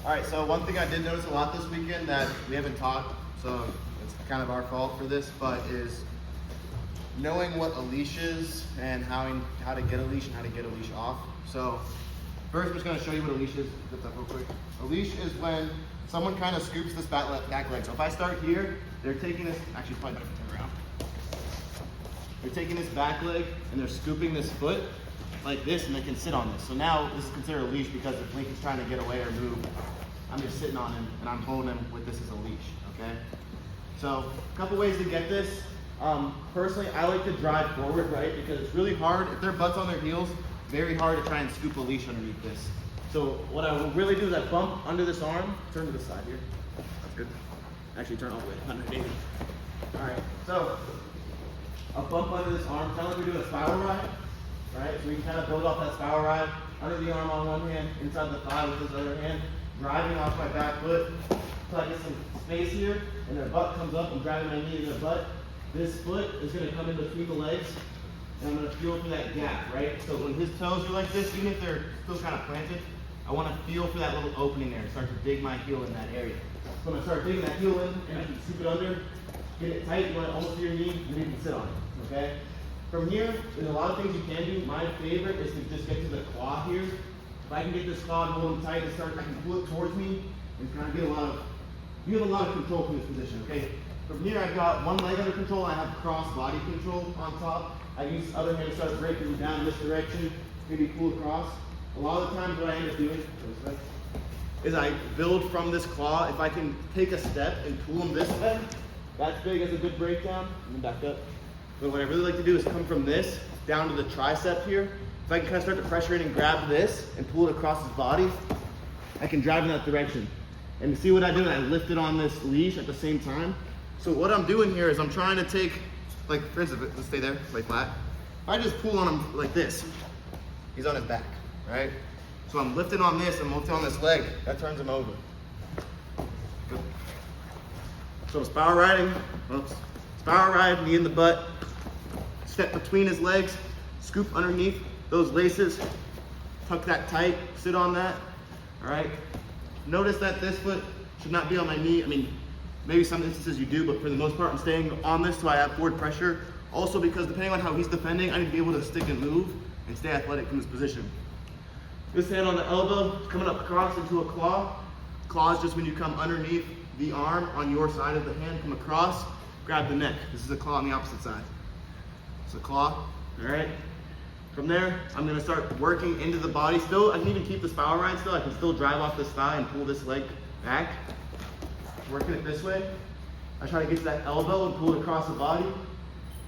All right, so one thing I did notice a lot this weekend that we haven't taught, so it's kind of our fault for this, but is knowing what a leash is and how to get a leash and how to get a leash off. So first, I'm just gonna show you what a leash is. Lift up real quick. A leash is when someone kind of scoops this back leg. So if I start here, they're taking this, actually it's probably better if I turn around. They're taking this back leg and they're scooping this foot like this, and they can sit on this. So now this is considered a leash because if Lincoln's trying to get away or move, I'm just sitting on him and I'm holding him with this as a leash, okay? So a couple ways to get this. Personally, I like to drive forward, right? Because it's really hard, if their butt's on their heels, very hard to try and scoop a leash underneath this. So what I will really do is I bump under this arm, turn to the side here. That's good. Actually turn all the way underneath. All right, so I'll bump under this arm, kind of like we're doing a spiral ride, right? So we can kind of build off that spiral ride, under the arm on one hand, inside the thigh with this other hand, driving off my back foot until I get some space here, and their butt comes up, I'm driving my knee in their butt. This foot is gonna come in between the legs, and I'm gonna feel for that gap, right? So when his toes are like this, even if they're still kind of planted, I wanna feel for that little opening there and start to dig my heel in that area. So I'm gonna start digging that heel in, and I can scoop it under, get it tight, you want it almost to your knee, and then you can sit on it, okay? From here, there's a lot of things you can do. My favorite is to just get to the claw here. If I can get this claw and hold them tight and start, I can pull it towards me and kind of get you have a lot of control from this position, okay? From here, I've got one leg under control, and I have cross body control on top. I use the other hand to start breaking down in this direction, maybe pull across. A lot of the times what I end up doing is I build from this claw. If I can take a step and pull them this way, that's big as a good breakdown. And then back up. But what I really like to do is come from this down to the tricep here. If I can kind of start to pressure in and grab this and pull it across his body, I can drive in that direction. And to see what I do, I lift it on this leash at the same time. So what I'm doing here is I'm trying to take, like for instance, let's stay there, lay flat. If I just pull on him like this, he's on his back, right? So I'm lifting on this, I'm lifting on this leg, that turns him over. Good. So spiral riding, spiral ride, knee in the butt, step between his legs, scoop underneath those laces, tuck that tight, sit on that, all right? Notice that this foot should not be on my knee. I mean, maybe some instances you do, but for the most part, I'm staying on this so I have forward pressure. Also because depending on how he's defending, I need to be able to stick and move and stay athletic in this position. This hand on the elbow, coming up across into a claw. Claw is just when you come underneath the arm on your side of the hand, come across, grab the neck. This is a claw on the opposite side. It's a claw, all right? From there, I'm gonna start working into the body still. I can even keep the spiral ride still. I can still drive off this thigh and pull this leg back. Working it this way. I try to get to that elbow and pull it across the body.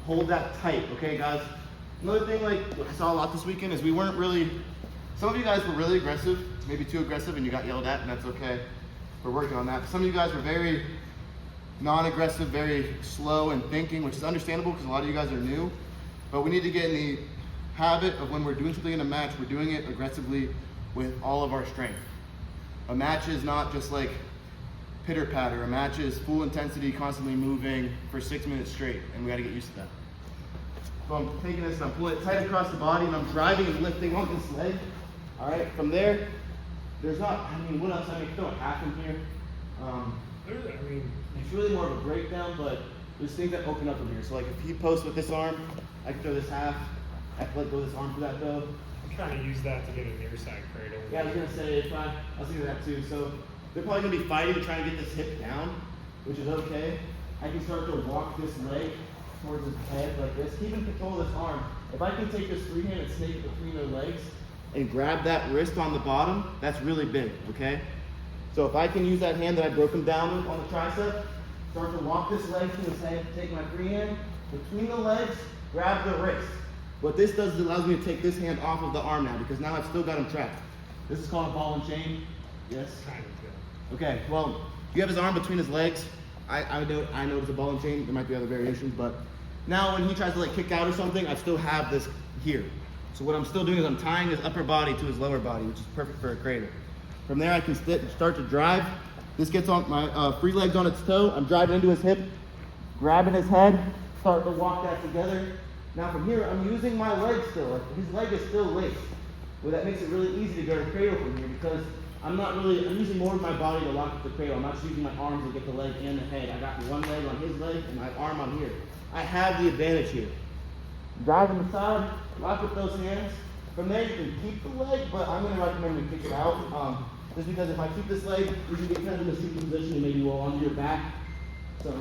Hold that tight, okay guys? Another thing like I saw a lot this weekend is we weren't really, some of you guys were really aggressive, maybe too aggressive, and you got yelled at, and that's okay. We're working on that. But some of you guys were very non-aggressive, very slow and thinking, which is understandable because a lot of you guys are new. But we need to get in the habit of when we're doing something in a match, we're doing it aggressively with all of our strength. A match is not just like pitter patter. A match is full intensity, constantly moving for 6 minutes straight, and we gotta get used to that. So I'm taking this and I'm pulling it tight across the body, and I'm driving and lifting on this leg. All right, from there, there's not, I mean, what else? I mean, throw a half in here. It's really more of a breakdown, but there's things that open up from here. So like if he posts with this arm, I can throw this half. I can let go this arm for that though. I'm trying to use that to get a near side cradle. Yeah, I was gonna say, if I was thinking that too. So they're probably gonna be fighting to try and get this hip down, which is okay. I can start to walk this leg towards his head like this, keeping control of this arm. If I can take this free-handed snake between their legs and grab that wrist on the bottom, that's really big, okay? So if I can use that hand that I broke him down with on the tricep, start to walk this leg to his head, take my free hand, between the legs, grab the wrist. What this does is it allows me to take this hand off of the arm now, because now I've still got him trapped. This is called a ball and chain. Yes? Kind of good. Okay, well, you have his arm between his legs. I know it's a ball and chain. There might be other variations, but now when he tries to like kick out or something, I still have this here. So what I'm still doing is I'm tying his upper body to his lower body, which is perfect for a cradle. From there, I can start to drive. This gets on my free leg's on its toe. I'm driving into his hip, grabbing his head, start to walk that together. Now from here, I'm using my leg still. His leg is still laced. Well, that makes it really easy to go to cradle from here because I'm using more of my body to lock up the cradle. I'm not just using my arms to get the leg and the head. I got one leg on his leg and my arm on here. I have the advantage here. Drive on the side, lock up those hands. From there you can keep the leg, but I'm going to recommend we kick it out. Just because if I keep this leg, you can get kind of in a sleeping position and maybe roll onto your back. So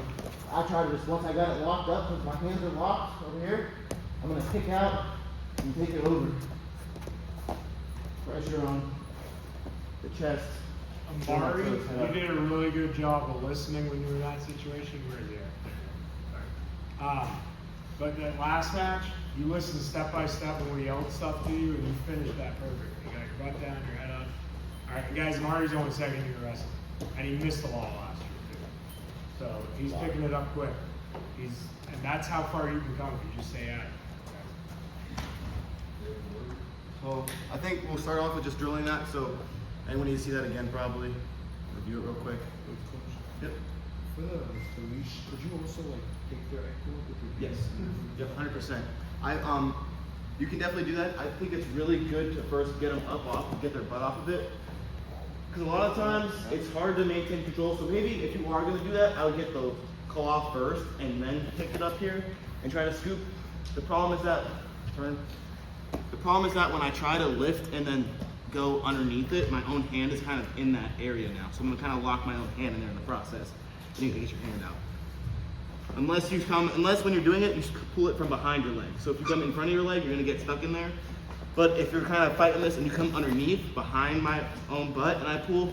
I try to just, once I got it locked up, since my hands are locked over here, I'm going to kick out and take it over. Pressure on the chest. Amari, you did a really good job of listening when you were in that situation. Where is he at? But that last match, you listened step by step when we yelled stuff to you, and you finished that perfect. You got your butt down, your head up. All right, guys, Amari's only second year wrestling, and he missed the ball last year too. So he's picking it up quick. And that's how far you can come if you just stay at it. So I think we'll start off with just drilling that. So anyone needs to see that again, probably review it real quick. Yep. For the leash, could you also like take their ankle with your Yes. Yep. 100%. You can definitely do that. I think it's really good to first get them get their butt off of it. Because a lot of times it's hard to maintain control. So maybe if you are going to do that, I would get the claw first and then pick it up here and try to scoop. The problem is that when I try to lift and then go underneath it, my own hand is kind of in that area now. So I'm going to kind of lock my own hand in there in the process. You need to get your hand out. Unless when you're doing it, you pull it from behind your leg. So if you come in front of your leg, you're going to get stuck in there. But if you're kind of fighting this and you come underneath, behind my own butt, and I pull,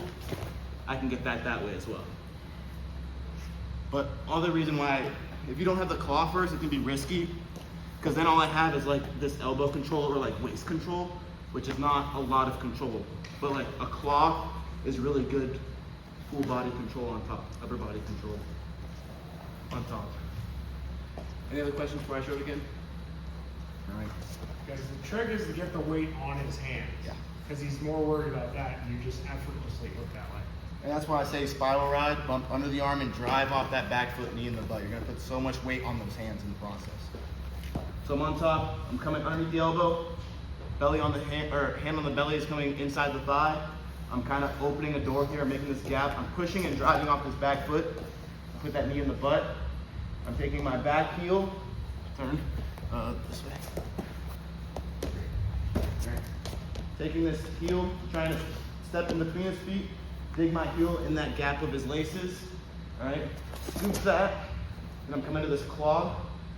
I can get that way as well. But other reason why, if you don't have the claw first, it can be risky. Because then all I have is like this elbow control or like waist control, which is not a lot of control. But like a claw is really good full body control on top, upper body control on top. Any other questions before I show it again? All right. Guys, the trick is to get the weight on his hands. Yeah. Because he's more worried about that, and you just effortlessly hook that way. And that's why I say spiral ride, bump under the arm and drive off that back foot, knee in the butt. You're gonna put so much weight on those hands in the process. So I'm on top, I'm coming underneath the elbow, belly on the hand, or hand on the belly is coming inside the thigh. I'm kind of opening a door here, making this gap. I'm pushing and driving off this back foot. Put that knee in the butt. I'm taking my back heel, turn this way. Right. Taking this heel, trying to step in between his feet, dig my heel in that gap of his laces. All right, scoop that, and I'm coming to this claw.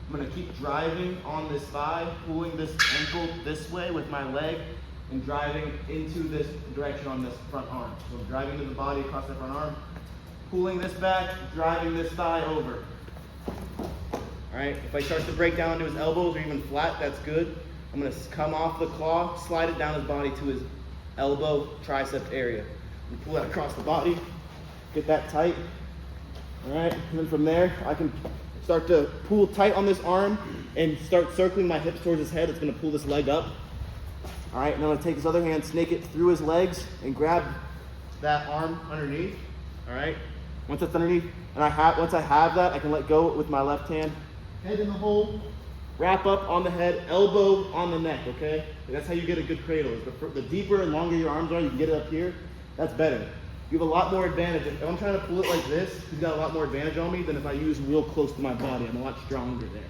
I'm gonna keep driving on this thigh, pulling this ankle this way with my leg, and driving into this direction on this front arm. So driving to the body across the front arm, pulling this back, driving this thigh over. All right, if I start to break down into his elbows or even flat, that's good. I'm gonna come off the claw, slide it down his body to his elbow, tricep area. And pull that across the body, get that tight. All right, and then from there, I can start to pull tight on this arm and start circling my hips towards his head. It's gonna pull this leg up. All right, and I'm gonna take this other hand, snake it through his legs and grab that arm underneath. All right, once it's underneath, and once I have that, I can let go with my left hand. Head in the hole, wrap up on the head, elbow on the neck, okay? That's how you get a good cradle. The deeper and longer your arms are, you can get it up here, that's better. You have a lot more advantage. If I'm trying to pull it like this, he's got a lot more advantage on me than if I use real close to my body. I'm a lot stronger there.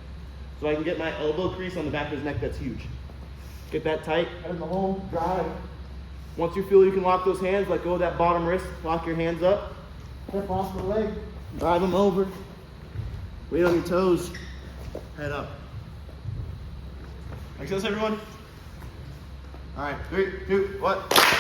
So I can get my elbow crease on the back of his neck, that's huge. Get that tight, head in the hole, drive. Once you feel you can lock those hands, let go of that bottom wrist, lock your hands up, step off the leg, drive them over. Weight on your toes, head up. Make sense, everyone? All right, 3, 2, 1.